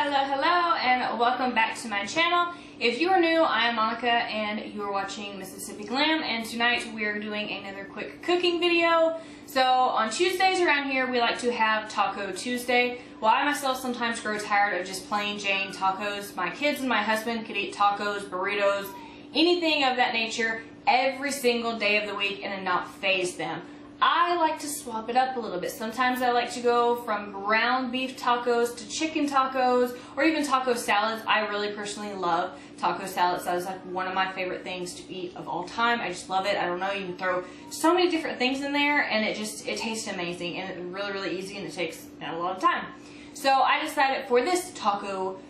Hello, and welcome back to my channel. If you are new, I am Monica, and you are watching Mississippi Glam, and tonight we are doing another quick cooking video. So on Tuesdays around here, we like to have Taco Tuesday. Well, I myself sometimes grow tired of just plain Jane tacos. My kids and my husband could eat tacos, burritos, anything of that nature every single day of the week and it not faze them. I like to swap it up a little bit. Sometimes I like to go from ground beef tacos to chicken tacos or even taco salads. I really personally love taco salads. That is like one of my favorite things to eat of all time. I just love it. I don't know, you can throw so many different things in there and it tastes amazing, and it's really easy, and it takes not a lot of time. So I decided for this Taco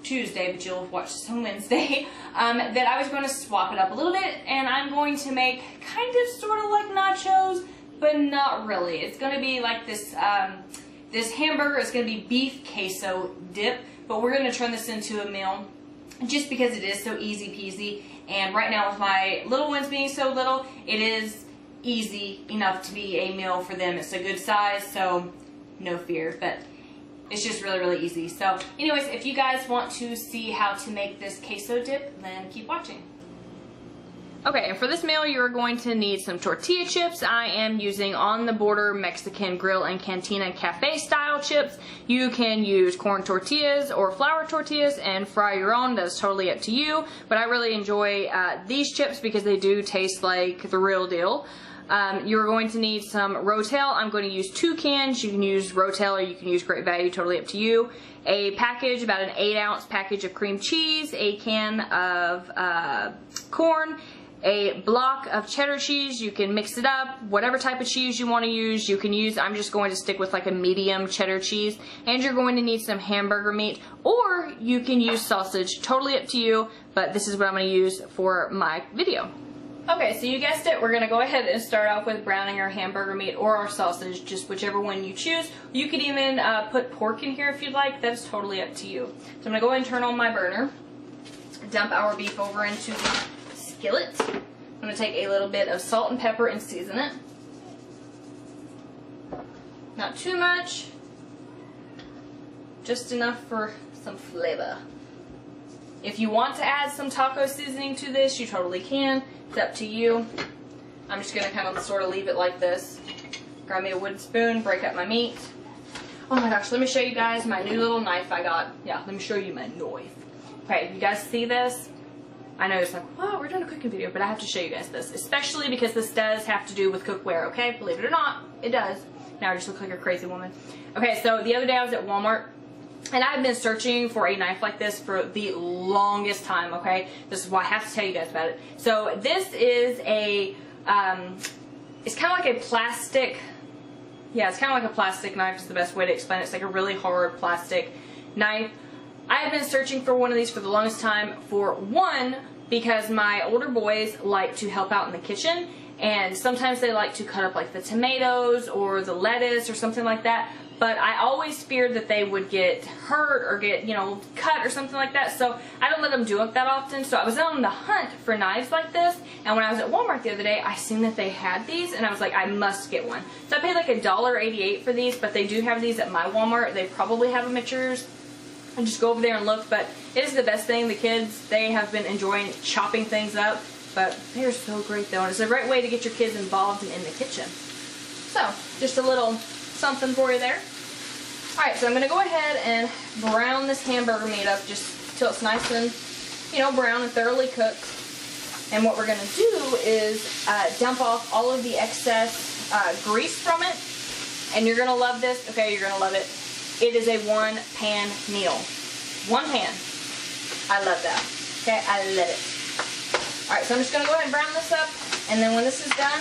Tuesday, but you'll watch this on Wednesday, that I was going to swap it up a little bit, and I'm going to make kind of sort of like nachos, but not really. It's going to be like this this hamburger. It's going to be beef queso dip, but we're going to turn this into a meal just because it is so easy peasy. And right now with my little ones being so little, it is easy enough to be a meal for them. It's a good size, so no fear, but it's just really easy. So anyways, if you guys want to see how to make this queso dip, then keep watching. Okay, and for this meal, you're going to need some tortilla chips. I am using On the Border Mexican Grill and Cantina Cafe style chips. You can use corn tortillas or flour tortillas and fry your own. That's totally up to you. But I really enjoy these chips because they do taste like the real deal. You're going to need some Rotel. I'm going to use 2 cans. You can use Rotel or you can use Great Value, totally up to you. A package, about an 8-ounce package of cream cheese, a can of corn, a block of cheddar cheese. You can mix it up, whatever type of cheese you want to use, you can use. I'm just going to stick with like a medium cheddar cheese. And you're going to need some hamburger meat, or you can use sausage, totally up to you, but this is what I'm going to use for my video. Okay, so you guessed it, we're going to go ahead and start off with browning our hamburger meat or our sausage, just whichever one you choose. You could even put pork in here if you'd like. That's totally up to you. So I'm going to go ahead and turn on my burner, dump our beef over into the skillet. I'm going to take a little bit of salt and pepper and season it. Not too much, just enough for some flavor. If you want to add some taco seasoning to this, you totally can. It's up to you. I'm just going to kind of sort of leave it like this. Grab me a wooden spoon, break up my meat. Oh my gosh, let me show you guys my new little knife I got. Yeah, let me show you my knife. Okay, you guys see this? I know it's like, wow, we're doing a cooking video, but I have to show you guys this, especially because this does have to do with cookware, okay? Believe it or not, it does. Now I just look like a crazy woman. Okay, so the other day I was at Walmart, and I've been searching for a knife like this for the longest time, okay? This is why I have to tell you guys about it. So this is a, it's kind of like a plastic, yeah, it's kind of like a plastic knife is the best way to explain it. It's like a really hard plastic knife. I have been searching for one of these for the longest time, for one, because my older boys like to help out in the kitchen, and sometimes they like to cut up like the tomatoes or the lettuce or something like that, but I always feared that they would get hurt or get, you know, cut or something like that, so I don't let them do it that often. So I was on the hunt for knives like this, and when I was at Walmart the other day, I seen that they had these, and I was like, I must get one. So I paid like $1.88 for these, but they do have these at my Walmart. They probably have them at yours. And just go over there and look, but it is the best thing. The kids, they have been enjoying chopping things up, but they're so great though, and it's a great way to get your kids involved in the kitchen. So, just a little something for you there. Alright, so I'm going to go ahead and brown this hamburger meat up just till it's nice and, you know, brown and thoroughly cooked. And what we're going to do is dump off all of the excess grease from it, and you're going to love this. Okay, you're going to love it. It is a 1-pan meal. 1 pan. I love that. Okay, I love it. Alright, so I'm just going to go ahead and brown this up, and then when this is done,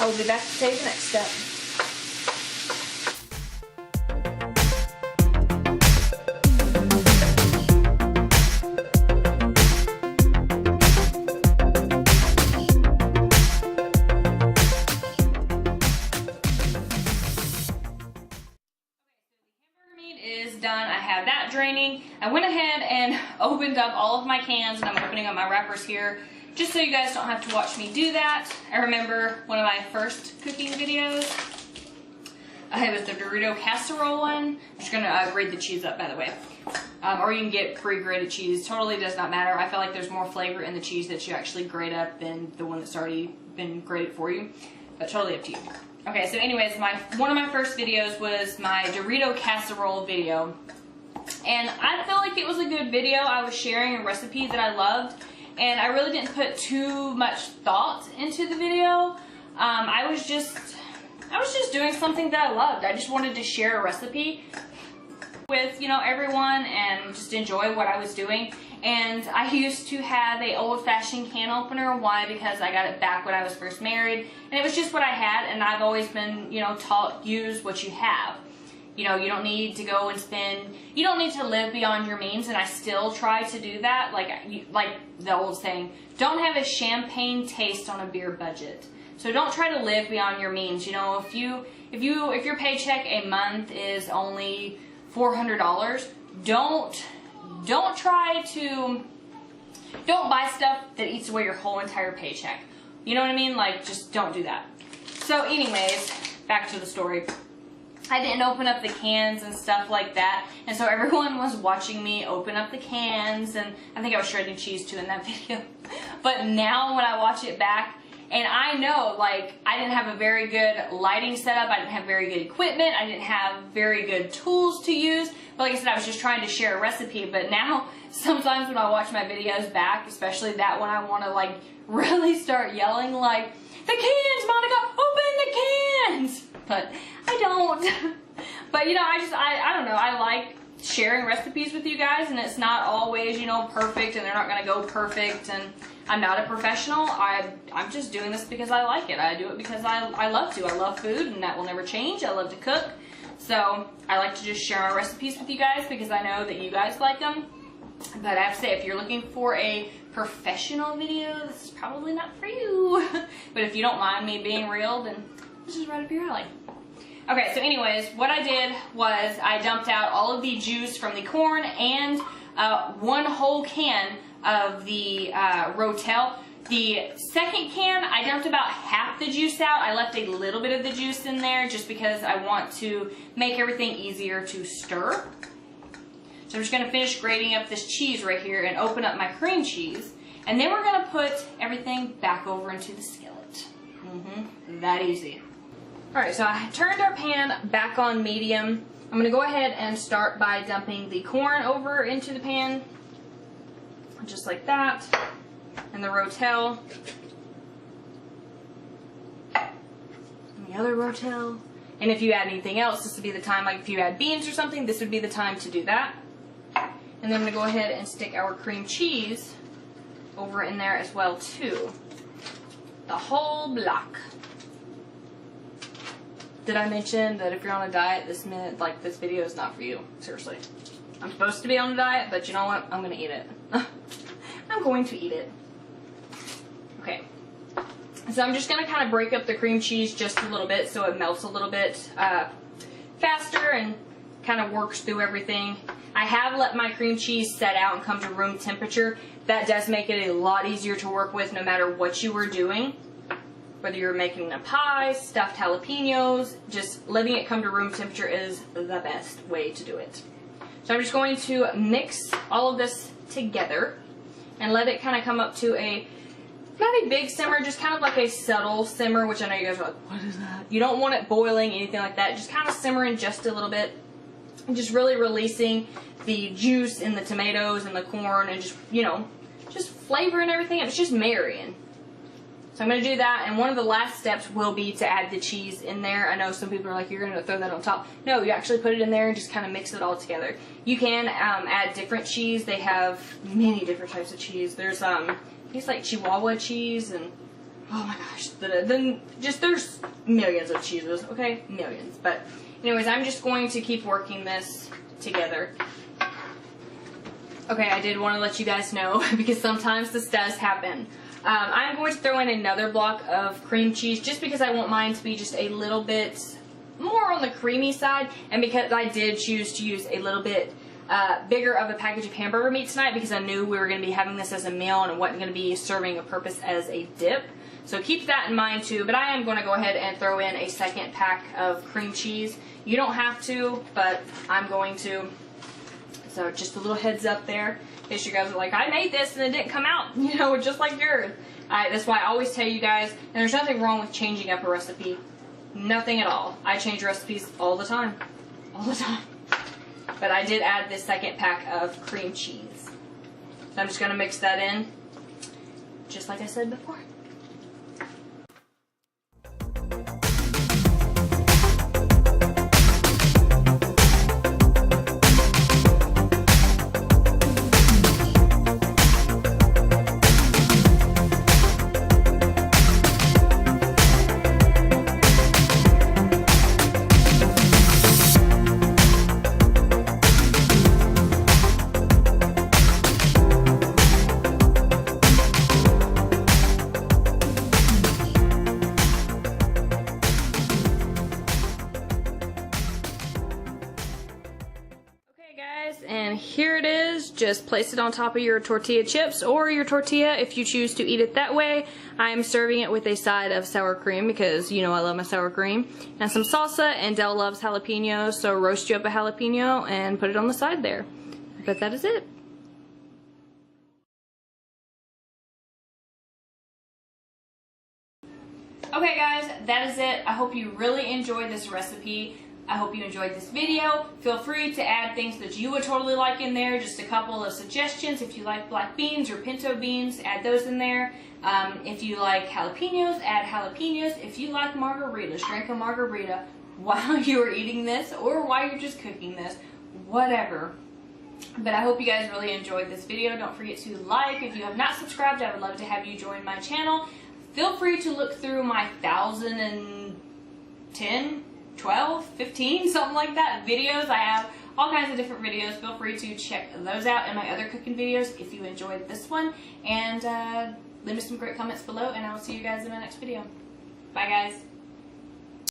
I will be back to tell you the next step. Done. I have that draining. I went ahead and opened up all of my cans, and I'm opening up my wrappers here just so you guys don't have to watch me do that. I remember one of my first cooking videos, It was the Dorito casserole one. I'm just gonna grate the cheese up, by the way. Or you can get pre-grated cheese. Totally does not matter. I feel like there's more flavor in the cheese that you actually grate up than the one that's already been grated for you. But totally up to you. Okay, so anyways, one of my first videos was my Dorito casserole video. And I feel like it was a good video. I was sharing a recipe that I loved. And I really didn't put too much thought into the video. I was just doing something that I loved. I just wanted to share a recipe with, you know, everyone and just enjoy what I was doing. And I used to have a old-fashioned can opener. Why? Because I got it back when I was first married. And it was just what I had, and I've always been, you know, taught use what you have. You know, you don't need to go and spend, you don't need to live beyond your means, and I still try to do that. Like the old saying, don't have a champagne taste on a beer budget. So don't try to live beyond your means. You know, if your paycheck a month is only $400, don't buy stuff that eats away your whole entire paycheck. You know what I mean? Like, just don't do that. So anyways, back to the story. I didn't open up the cans and stuff like that, and so everyone was watching me open up the cans, and I think I was shredding cheese too in that video. But now when I watch it back, and I know, like, I didn't have a very good lighting setup, I didn't have very good equipment, I didn't have very good tools to use, but like I said, I was just trying to share a recipe. But now, sometimes when I watch my videos back, especially that one, I want to, like, really start yelling, like, the cans, Monica, open the cans! But I don't. But, you know, I don't know, I like sharing recipes with you guys, and it's not always, you know, perfect, and they're not going to go perfect, and I'm not a professional. I'm just doing this because I like it. I do it because I love to. I love food, and that will never change. I love to cook. So I like to just share my recipes with you guys because I know that you guys like them. But I have to say, if you're looking for a professional video, this is probably not for you. But if you don't mind me being real, then this is right up your alley. Okay, so anyways, what I did was I dumped out all of the juice from the corn and one whole can of the Rotel. The second can, I dumped about half the juice out. I left a little bit of the juice in there just because I want to make everything easier to stir. So I'm just going to finish grating up this cheese right here and open up my cream cheese. And then we're going to put everything back over into the skillet. That easy. Alright, so I turned our pan back on medium. I'm going to go ahead and start by dumping the corn over into the pan. Just like that. And the Rotel. And the other Rotel. And if you add anything else, this would be the time, like if you add beans or something, this would be the time to do that. And then I'm going to go ahead and stick our cream cheese over in there as well too. The whole block. Did I mention that if you're on a diet, this video is not for you? Seriously. I'm supposed to be on a diet, but you know what? I'm going to eat it. I'm going to eat it. Okay. So I'm just going to kind of break up the cream cheese just a little bit so it melts a little bit faster and kind of works through everything. I have let my cream cheese set out and come to room temperature. That does make it a lot easier to work with no matter what you were doing. Whether you're making a pie, stuffed jalapenos, just letting it come to room temperature is the best way to do it. So I'm just going to mix all of this together and let it kind of come up to not a big simmer, just kind of like a subtle simmer, which I know you guys are like, what is that? You don't want it boiling, anything like that. Just kind of simmering just a little bit. And just really releasing the juice in the tomatoes and the corn and just, you know, just flavoring everything. It's just marrying. So I'm going to do that, and one of the last steps will be to add the cheese in there. I know some people are like, you're going to throw that on top. No, you actually put it in there and just kind of mix it all together. You can add different cheese. They have many different types of cheese. There's things like Chihuahua cheese, and oh my gosh, there's millions of cheeses, okay? Millions. But anyways, I'm just going to keep working this together. Okay, I did want to let you guys know, because sometimes this does happen. I'm going to throw in another block of cream cheese just because I want mine to be just a little bit more on the creamy side, and because I did choose to use a little bit bigger of a package of hamburger meat tonight because I knew we were going to be having this as a meal and it wasn't going to be serving a purpose as a dip. So keep that in mind too, but I am going to go ahead and throw in a second pack of cream cheese. You don't have to, but I'm going to. So just a little heads up there, in case you guys are like, I made this and it didn't come out, you know, just like yours. That's why I always tell you guys, and there's nothing wrong with changing up a recipe. Nothing at all. I change recipes all the time. All the time. But I did add this second pack of cream cheese. So I'm just going to mix that in, just like I said before. And here it is. Just place it on top of your tortilla chips or your tortilla if you choose to eat it that way. I'm serving it with a side of sour cream because you know I love my sour cream. And some salsa, and Dell loves jalapenos, so roast you up a jalapeno and put it on the side there. But that is it. Okay guys, that is it. I hope you really enjoyed this recipe. I hope you enjoyed this video. Feel free to add things that you would totally like in there. Just a couple of suggestions. If you like black beans or pinto beans, add those in there. If you like jalapenos, add jalapenos. If you like margaritas, drink a margarita while you're eating this or while you're just cooking this. Whatever. But I hope you guys really enjoyed this video. Don't forget to like. If you have not subscribed, I would love to have you join my channel. Feel free to look through my 1,010, 12, 15, something like that, videos. I have all kinds of different videos. Feel free to check those out and my other cooking videos if you enjoyed this one. And leave me some great comments below, and I will see you guys in my next video. Bye, guys.